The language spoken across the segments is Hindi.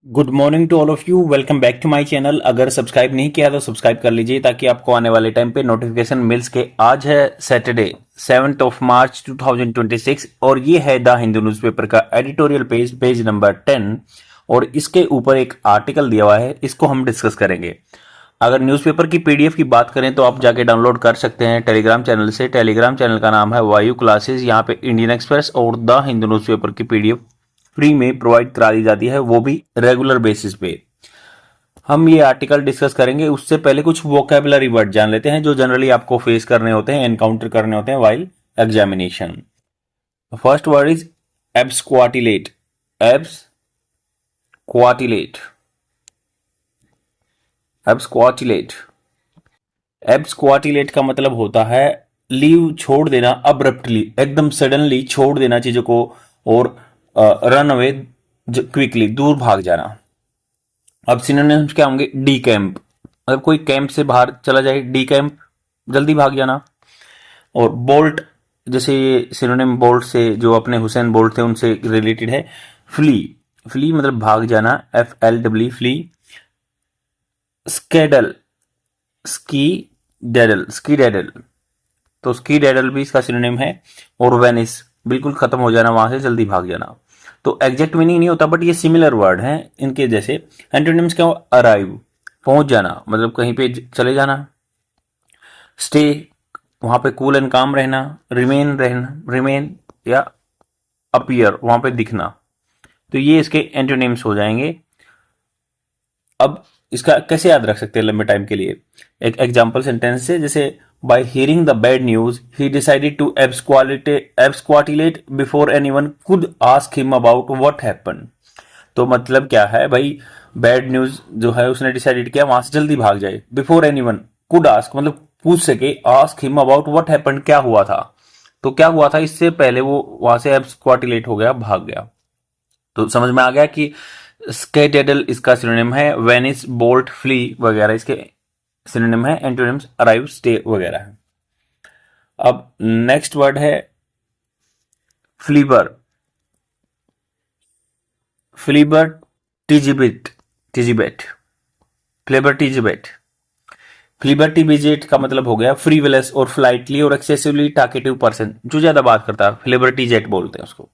Good morning to all of you. Welcome back to my channel. अगर सब्सक्राइब नहीं किया तो सब्सक्राइब कर लीजिए ताकि आपको आने वाले टाइम पे नोटिफिकेशन मिल सके। आज है सैटरडे 7th ऑफ मार्च 2026 और ये है द हिंदू न्यूज़पेपर का एडिटोरियल पेज, पेज नंबर 10 और इसके ऊपर एक आर्टिकल दिया हुआ है, इसको हम डिस्कस करेंगे। अगर न्यूज़पेपर की पीडीएफ की बात करें तो आप जाके डाउनलोड कर सकते हैं टेलीग्राम चैनल से। टेलीग्राम चैनल का नाम है वायु क्लासेस। यहाँ पे इंडियन एक्सप्रेस और द हिंदू न्यूज़पेपर की पीडीएफ फ्री में प्रोवाइड करा दी जाती है, वो भी रेगुलर बेसिस पे। हम ये आर्टिकल डिस्कस करेंगे उससे पहले कुछ वोकेबलरी वर्ड जान लेते हैं जो जनरली आपको फेस करने होते हैं, एनकाउंटर करने होते हैं while examination. First word is absquatulate. Absquatulate. Absquatulate. Absquatulate का मतलब होता है लीव, छोड़ देना, अब्रप्टली, एकदम सडनली छोड़ देना चीजों को, और रन अवे क्विकली, दूर भाग जाना। अब सिनोनिम्स क्या होंगे? डी कैंप, मतलब कोई कैंप से बाहर चला जाए, डी कैंप, जल्दी भाग जाना। और बोल्ट, जैसे ये सिनोनिम बोल्ट से जो अपने हुसैन बोल्ट थे उनसे रिलेटेड है। फ्ली, फ्ली मतलब भाग जाना, FLW, फ्ली। स्केडल, स्की डेडल, स्की डेडल, तो स्की डेडल भी इसका सिनोनिम है। और वेनिस, बिल्कुल खत्म हो जाना, वहां से जल्दी भाग जाना। तो एग्जैक्ट मीनिंग नहीं होता बट ये सिमिलर वर्ड हैं इनके जैसे। एंटोनिम्स क्या हो? अराइव, पहुंच जाना, मतलब कहीं पे चले जाना। स्टे, वहां पे कूल एंड काम रहना। रिमेन, रहना, रिमेन, या अपीयर, वहां पे दिखना। तो ये इसके एंटोनिम्स हो जाएंगे। अब इसका कैसे याद रख सकते हैं लंबे टाइम के लिए? एक एग्जाम्पल सेंटेंस से, जैसे by hearing the bad news he decided to absquatulate before anyone could ask him about what happened। तो मतलब क्या है भाई, बैड न्यूज जो है उसने डिसाइडेड किया वहां से जल्दी भाग जाए। बिफोर एनीवन कुड आस्क, मतलब पूछ सके, ask him about what happened, क्या हुआ था। तो क्या हुआ था इससे पहले वो वहां से एब्सक्वाटिलेट हो गया, भाग गया। तो समझ में आ गया कि स्केडेडल इसका सिनोनिम है, वेनिस, बोल्ट, फ्ली वगैरह इसके सिनोनिम है। एंटोनिम्स अराइव, स्टे वगैरह है। अब नेक्स्ट वर्ड है फ्लीबर। फ्लीबर टिजिबिट, टिजिबेट, फ्लेबर टिजिबेट। फ्लीबर टिजिबेट का मतलब हो गया फ्रीविलस और फ्लाइटली और एक्सेसिवली टॉकेटिव पर्सन, जो ज्यादा बात करता है, फ्लेबर टिजेट बोलते हैं उसको,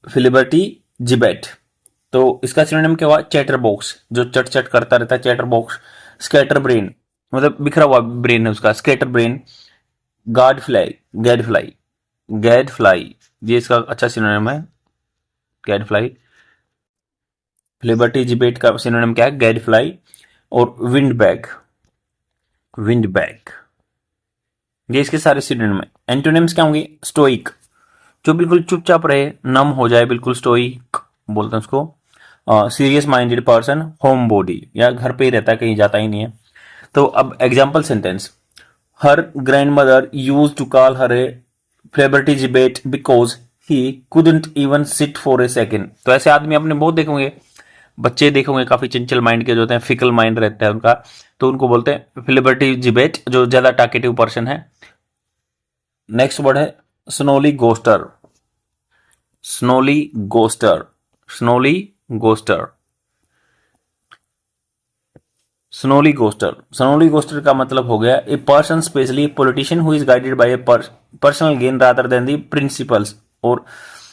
फ्लीबर टिजिबेट। तो इसका सिनोनिम क्या हुआ? चैटर बॉक्स, जो चट चट करता रहता है, चैटर बॉक्स। स्कैटर ब्रेन, मतलब बिखरा हुआ ब्रेन है उसका, स्कैटर ब्रेन। गार्ड फ्लाई, गैड फ्लाई, गैड फ्लाई, ये इसका अच्छा सिनोनिम है, गैड फ्लाई। लिबर्टी जिबेट का सिनोनिम क्या है? गैड फ्लाई। और विंड बैग, विंड बैग, ये इसके सारे सिनोनिम है। एंटोनिम्स क्या होंगे? स्टोइक, जो बिल्कुल चुपचाप रहे, नम हो जाए, बिल्कुल स्टोइक बोलते हैं उसको। Serious minded person, home body, या घर पे ही रहता है, कहीं जाता ही नहीं है। तो अब example sentence, her grandmother use to call her a flibbertigibbet because he couldn't even sit for a second. तो ऐसे आदमी आपने बहुत देखेंगे, बच्चे देखोगे काफी चंचल माइंड के जो होते हैं, फिकल माइंड रहता है उनका, तो उनको बोलते हैं फिलिबर्टी जिबेट, जो ज्यादा टाकेटिव पर्सन है। नेक्स्ट वर्ड है स्नोली गोस्टर। स्नोली गोस्टर, स्नोली गोस्टर, स्नोली गोस्टर। स्नोली गोस्टर का मतलब हो गया a person, specially politician, who is guided by A personal gain rather than the principles. और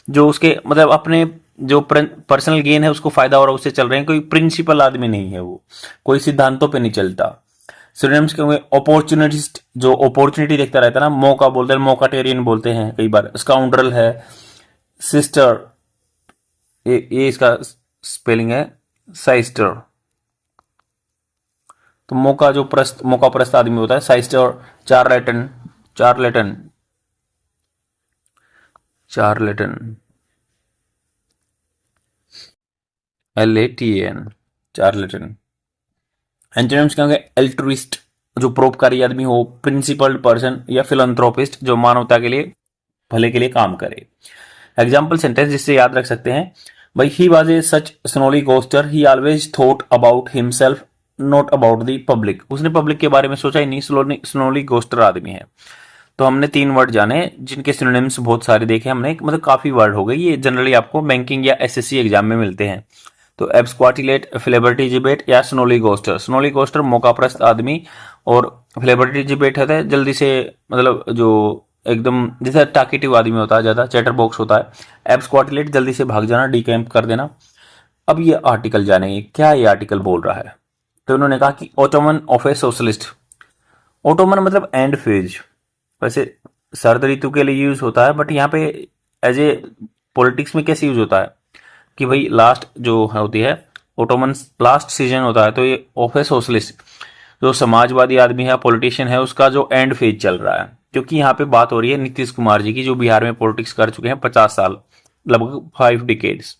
जो उसके मतलब अपने जो पर्सनल गेन है उसको फायदा हो रहा है, उससे चल रहे हैं, कोई प्रिंसिपल आदमी नहीं है वो, कोई सिद्धांतों पे नहीं चलता। सिनोनिम्स क्या होंगे? अपॉर्चुनिटिस्ट, जो अपॉर्चुनिटी देखता रहता है ना, मौका बोलते हैं, मौकाटेरियन बोलते हैं कई बार। स्काउंड्रल है। सिस्टर, ये इसका स्पेलिंग है साइस्टर। तो मौका, जो मौका प्रस्त आदमी होता है, साइस्टर। चार्लेटन, चार्लेटन, चार्लेटन, LATAN, चार्लेटन। एंटोनिम्स क्या होंगे? एल्ट्रुइस्ट, जो परोपकारी आदमी हो, प्रिंसिपल्ड पर्सन, या फिलंथ्रोपिस्ट, जो मानवता के लिए, भले के लिए काम करे। एग्जाम्पल सेंटेंस जिससे याद रख सकते हैं, भाई he was a such snollygoster, he always thought about himself not about the public. उसने पब्लिक के बारे में सोचा ही नहीं, स्नोली गोस्टर आदमी है। तो हमने 3 वर्ड जाने जिनके सिनोनिम्स बहुत सारे देखे हमने, मतलब काफी वर्ड हो गए, ये जनरली आपको बैंकिंग या SSC एग्जाम में मिलते हैं। तो एब्सक्वाटिलेट, फ्लेबर्टिजिबेट या स्नोलिगोस्टर। स्नोलिगोस्टर मौकाप्रस्त आदमी और फ्लेबर्टिजिबेट होता है जल्दी से, मतलब जो एकदम जैसे टाकेटिव आदमी होता है, ज़्यादा चैटर बॉक्स होता है। एब्सक्वाटिलेट जल्दी से भाग जाना, डीकैम्प कर देना। अब ये आर्टिकल जानेंगे क्या ये आर्टिकल बोल रहा है। तो उन्होंने कहा कि autumn of a socialist. Ottoman मतलब एंड फेज, वैसे शरद ऋतु के लिए यूज होता है, बट यहाँ पे एज ए पॉलिटिक्स में कैसे यूज होता है कि भाई लास्ट जो होती है ऑटोमन लास्ट सीजन होता है, तो ये ऑफ ए सोशलिस्ट जो समाजवादी आदमी है, पॉलिटिशियन है, उसका जो एंड फेज चल रहा है। क्योंकि यहाँ पे बात हो रही है नीतीश कुमार जी की, जो बिहार में पॉलिटिक्स कर चुके हैं 50 साल, लगभग 5 डिकेड्स,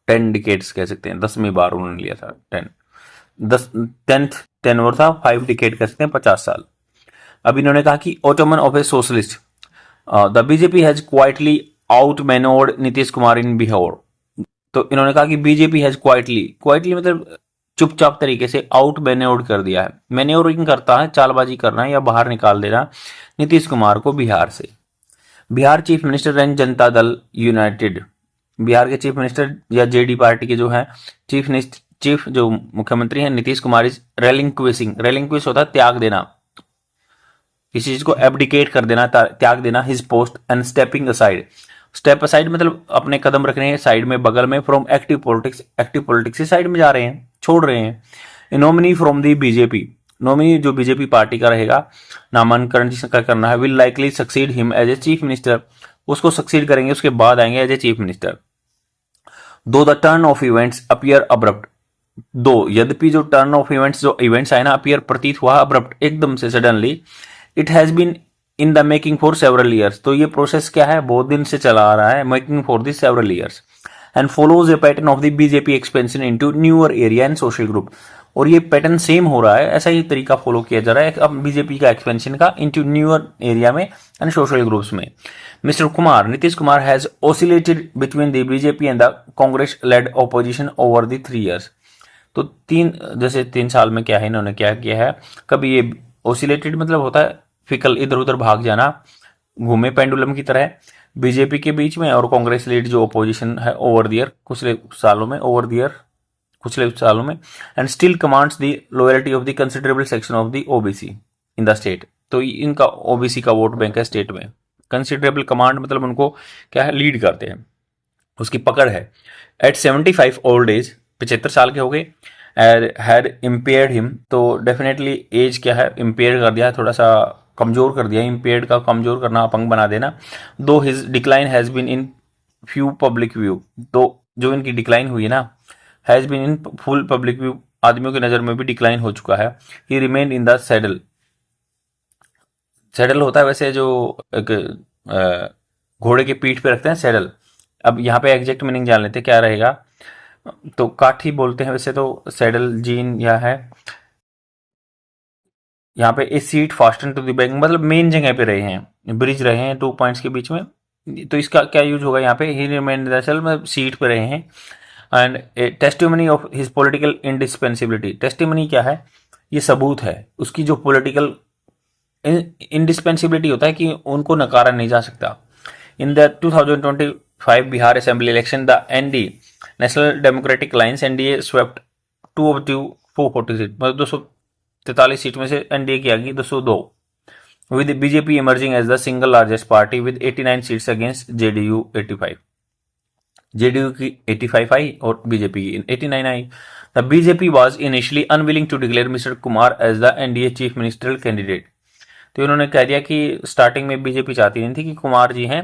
10 डिकेड्स कह सकते हैं, 10वीं बार उन्होंने लिया था 10, 10th टेन्योर था, 5 डिकेड कह सकते हैं, 50 साल। अब इन्होंने कहा कि autumn of a socialist, the BJP has quietly outmanoeuvred Nitish Kumar in Bihar. तो इन्होंने कहा कि बीजेपी हैज क्वाइटली मतलब चुपचाप तरीके से आउट मैन्योर्ड कर दिया है। मैन्योरिंग करता है, चालबाजी करना है या बाहर निकाल देना नीतीश कुमार को बिहार से। Bihar chief minister and Janata Dal United, Bihar के चीफ मिनिस्टर या जेडी पार्टी के जो है चीफ जो मुख्यमंत्री हैं नीतीश कुमार इज रेलिंक्विश होता है त्याग देना, किसी चीज को एब्डिकेट कर देना, त्याग देना, his post and stepping aside. Step aside मतलब अपने कदम रखने हैं साइड में, बगल में, फ्रॉम एक्टिव पॉलिटिक्स से साइड में जा रहे हैं, छोड़ रहे हैं। Nominee from the BJP, nominee जो बीजेपी पार्टी का रहेगा, नामांकन जिसका करना है, will likely succeed him as a chief minister, उसको सक्सीड करेंगे, उसके बाद आएंगे as a chief minister. Though the turn of events appear abrupt, though यद्यपि जो टर्न ऑफ इवेंट्स जो इवेंट्स आए ना, अपीयर प्रतीत हुआ, अब्रप्ट एकदम से suddenly, it has been in the making for several years. तो ये प्रोसेस क्या है, बहुत दिन से चला आ रहा है, making for this several years, and follows A pattern of the BJP expansion into newer area and social group. और ये पैटर्न सेम हो रहा है, ऐसा ही तरीका फॉलो किया जा रहा है अब बीजेपी का एक्सपेंशन का इनटू न्यूअर एरिया में एंड सोशल ग्रुप्स में। Mr Kumar, Nitish Kumar has oscillated between the BJP and the Congress led opposition over the 3 years। तो 3 साल में क्या है, इन्होंने क्या किया है, कभी ये ऑसिलेटेड मतलब होता है फिकल, इधर उधर भाग जाना, घूमे पेंडुलम की तरह बीजेपी के बीच में और कांग्रेस लीड जो ऑपोजिशन है ओवर दियर कुछले सालों में, and still commands the loyalty of the considerable section of the OBC in the state. तो इनका ओबीसी का वोट बैंक है स्टेट में। कंसिडरेबल कमांड मतलब उनको क्या है, लीड करते हैं, उसकी पकड़ है। एट 75 ओल्ड एज, 75 साल के हो गए, हैड इम्पेयर्ड हिम, तो डेफिनेटली एज क्या है, इम्पेयर कर दिया, थोड़ा सा कमजोर कर दिया, इम्पेयर्ड का कमजोर करना, अपंग बना देना। Though his decline has been in few public view, तो जो इनकी डिक्लाइन हुई है ना, has been in full public view, आदमियों की नजर में भी डिक्लाइन हो चुका है। He remain in the saddle, saddle होता है वैसे जो एक घोड़े के पीठ पे रखते हैं सैडल। अब यहाँ पे एग्जैक्ट मीनिंग जान लेते हैं क्या रहेगा, तो काठी बोलते हैं वैसे तो सैडल जीन या है, यहाँ पे a seat fasten to the bank मतलब मेन जगह पे रहे हैं, ब्रिज रहे हैं 2 पॉइंट्स के बीच में, तो इसका क्या यूज होगा यहाँ पे, ही रिमेन दरअसल मतलब सीट पे रहे हैं। And testimony of his political indispensability, testimony क्या है, ये सबूत है उसकी जो पॉलिटिकल इंडिस्पेंसिबिलिटी होता है कि उनको नकारा नहीं जा सकता। In the 2025 Bihar assembly election the ND national democratic alliance NDA swept 240 seat, मतलब 243 सीट में से एनडीए की आ गई 202, with BJP emerging as the single largest party with 89 seats against JDU 85। JDU की 85 आई और बीजेपी की 89 आई। The BJP was initially unwilling to declare Mr. Kumar as the NDA chief ministerial candidate। तो इन्होंने कह दिया कि स्टार्टिंग में बीजेपी चाहती नहीं थी कि कुमार जी हैं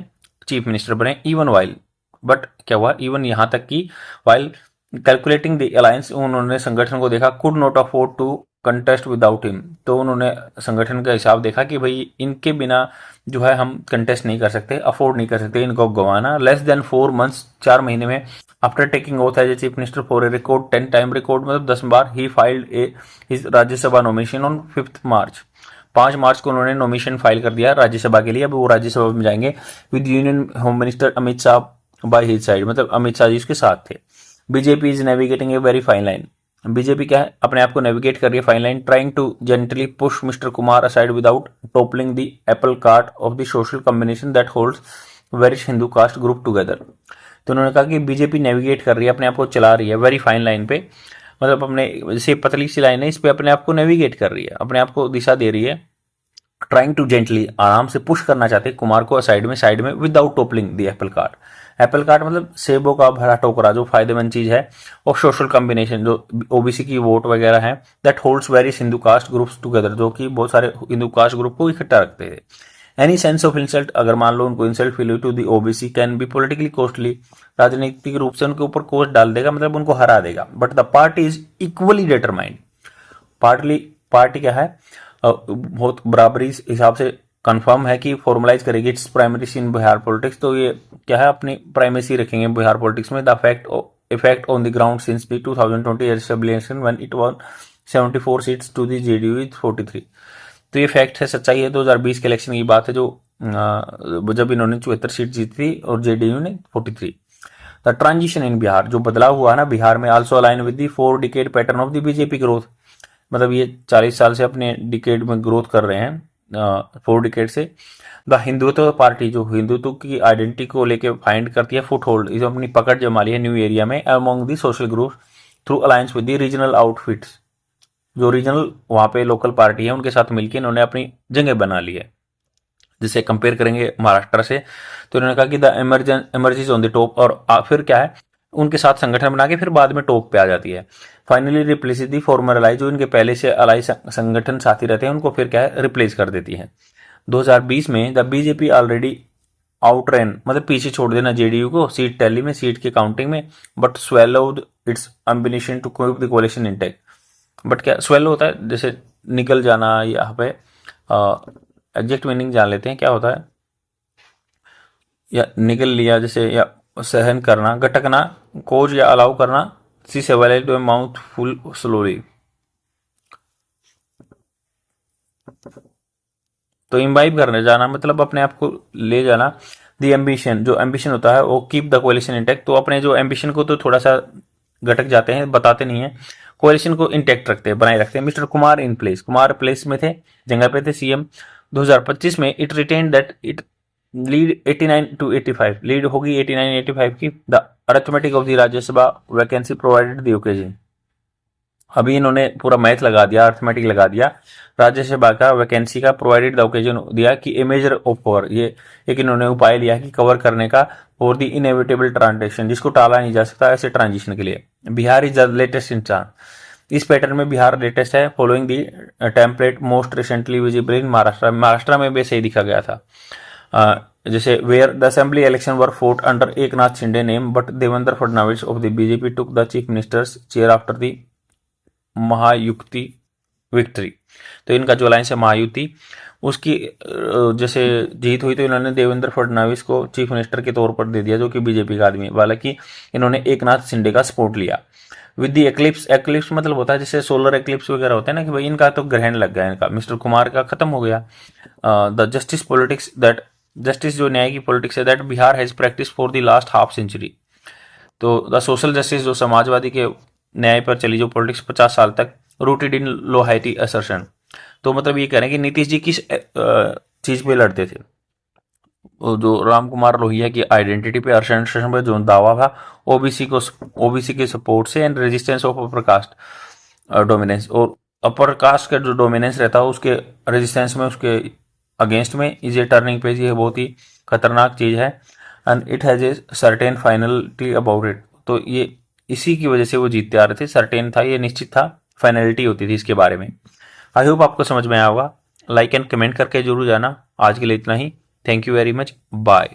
चीफ मिनिस्टर बने, इवन वाइल, बट क्या हुआ, इवन यहां तक कि वाइल कैलकुलेटिंग द अलायंस, उन्होंने संगठन को देखा, could not afford to contest without him, तो उन्होंने संगठन का हिसाब देखा कि भाई इनके बिना जो है हम कंटेस्ट नहीं कर सकते, अफोर्ड नहीं कर सकते इनको गंवाना। लेस देन 4 months, 4 महीने में, after taking oath as a chief minister for a record 10 time record मतलब 10 बार, he filed a his Rajya Sabha nomination on 5 March, 5 March को उन्होंने नॉमिनेशन फाइल कर दिया राज्यसभा के लिए। अब वो राज्यसभा में जाएंगे with union home minister Amit Shah by his side, मतलब अमित शाह जी उसके साथ थे। BJP is navigating a very fine line, BJP क्या है, अपने आप को नेविगेट कर रही है fine line, trying to gently push Mr Kumar aside without toppling the apple cart of the social combination that holds various Hindu caste group together. तो उन्होंने कहा कि बीजेपी नेविगेट कर रही है, अपने आप को चला रही है वेरी फाइन लाइन पे, मतलब अपने जैसे पतली सी लाइन है इस पे अपने आप को नेविगेट कर रही है, अपने आप को दिशा दे रही है, ट्राइंग टू जेंटली, आराम से पुश करना चाहते हैं कुमार को साइड में without toppling the apple cart. Apple cart मतलब सेबों का भरा टोकरा, जो फायदेमंद चीज है, और सोशल कॉम्बिनेशन जो ओबीसी की वोट वगैरह है, that holds various Hindu caste groups together, जो कि बहुत सारे हिंदू कास्ट ग्रुप को इकट्ठा रखते थे। एनी सेंस ऑफ इंसल्ट, अगर मान लो उनको इंसल्ट फील हुई to the OBC can be politically costly, राजनीतिक रूप से उनके ऊपर कोस्ट डाल देगा, मतलब उनको हरा देगा। But the party is equally determined, party क्या है, बहुत बराबरी हिसाब से कंफर्म है कि फॉर्मलाइज करेगी इट्स प्राइमरी इन बिहार पॉलिटिक्स। तो ये क्या है, अपनी प्राइमेसी रखेंगे बिहार पॉलिटिक्स में। The effect on the ground since the 2020 establishment when it won 74 seats to the JDU with 43। तो ये फैक्ट है, सच्चाई है। 2020 के इलेक्शन की बात है, जो जब इन्होंने 74 सीट जीती थी और जेडीयू ने 43। द ट्रांजिशन इन बिहार, जो बदलाव हुआ ना बिहार में, also align with the 4 decade pattern of the BJP growth, मतलब ये 40 साल से अपने डिकेड में ग्रोथ कर रहे हैं, 4 डिकेड से। द हिंदुत्व पार्टी, जो हिंदुत्व की आइडेंटिटी को लेके फाइंड करती है फुट होल्ड, इसे अपनी पकड़ जमा ली है न्यू एरिया में among the social group through alliance with the regional outfits, जो रीजनल वहां पे लोकल पार्टी है उनके साथ मिलकर इन्होंने अपनी जगह बना ली है। जिसे कंपेयर करेंगे महाराष्ट्र से, तो इन्होंने कहा कि the emerges on the top, और फिर क्या है, उनके साथ संगठन बना के फिर बाद में टॉप पे आ जाती है। Finally replace the former ally, जो इनके पहले से अलाई संगठन साथी रहते हैं उनको फिर क्या है, रिप्लेस कर देती है। 2020 में द बीजेपी ऑलरेडी आउटरन, मतलब पीछे छोड़ देना जेडीयू को सीट टैली में, सीट के काउंटिंग में, but swallowed its ambition to keep the coalition intact. But क्या स्वेलो होता है, जैसे निकल जाना, यहाँ पे एग्जैक्ट मीनिंग जान लेते हैं क्या होता है, या निकल लिया जैसे, या सहन करना, गटकना, कोज या अलाउ करना, सी सेवल टू माउथ फुल स्लोली। तो इम्बाइब करने जाना मतलब अपने आप को ले जाना। दी एम्बिशन, जो एम्बिशन होता है वो कीप द कोalition इंटैक्ट, तो अपने जो एम्बिशन को तो थोड़ा सा गटक जाते हैं, बताते नहीं है, कोalition को इंटैक्ट रखते हैं, बनाए रखते हैं। Mr Kumar in place, Kumar place में थे, जगह पे थे सीएम। 2025 में it retain that it lead 89 to 85, lead होगी 89-85 की। The arithmetic of the Rajya Sabha vacancy provided the occasion, अभी इन्होंने पूरा मैथ लगा दिया, अर्थमेटिक लगा दिया, राज्यसभा का वैकेंसी का प्रोवाइडेड द ओकेजन दिया कि ए मेजर ऑफ कवर, ये एक इन्होंने उपाय लिया कि कवर करने का, फॉर द इनएविटेबल ट्रांजिशन, जिसको टाला नहीं जा सकता ऐसे ट्रांजिशन के लिए। Bihar is the latest instance, इस पैटर्न में बिहार लेटेस्ट है, following the template most recently visible in Maharashtra. Maharashtra में भी सही दिखा गया था, जैसे where the assembly election were fought under Eknath Shinde name, but Devendra Fadnavis of the BJP took the chief minister's chair after the Mahayuti victory. तो इनका जो अलायंस है महायुति, उसकी जैसे जीत हुई तो इन्होंने देवेंद्र फडणवीस को चीफ मिनिस्टर के तौर पर दे दिया, जो कि बीजेपी का आदमी, हालांकि इन्होंने एकनाथ शिंदे का सपोर्ट लिया। विद द एक्लिप्स, एक्लिप्स मतलब होता है जैसे सोलर एक्लिप्स वगैरह होते हैं ना, कि भाई इनका तो ग्रहण लग गया, इनका मिस्टर कुमार का खत्म हो गया। The justice politics that, justice जो न्याय की पॉलिटिक्स है, that Bihar has practice for the last half century. तो द सोशल जस्टिस, जो समाजवादी के न्याय पर चली जो पॉलिटिक्स 50 साल तक, रूटेड इन लोहाइटी असर्शन। तो मतलब ये कह रहे हैं कि नीतीश जी किस चीज पे लड़ते थे, जो राम कुमार लोहिया की आइडेंटिटी पे, असर्शन पे जो दावा था, ओबीसी के सपोर्ट से, and resistance of upper caste dominance, और अपर कास्ट का जो डोमिनेंस रहता है उसके रेजिस्टेंस में, उसके अगेंस्ट में, इज ए टर्निंग पेज, ये बहुत ही खतरनाक चीज है। And it has a certain finality about it, तो ये इसी की वजह से वो जीतते आ रहे थे, सर्टेन था, ये निश्चित था, फाइनलिटी होती थी इसके बारे में। आई होप आपको समझ में आया होगा, लाइक एंड कमेंट करके जरूर जाना। आज के लिए इतना ही, thank you very much, bye.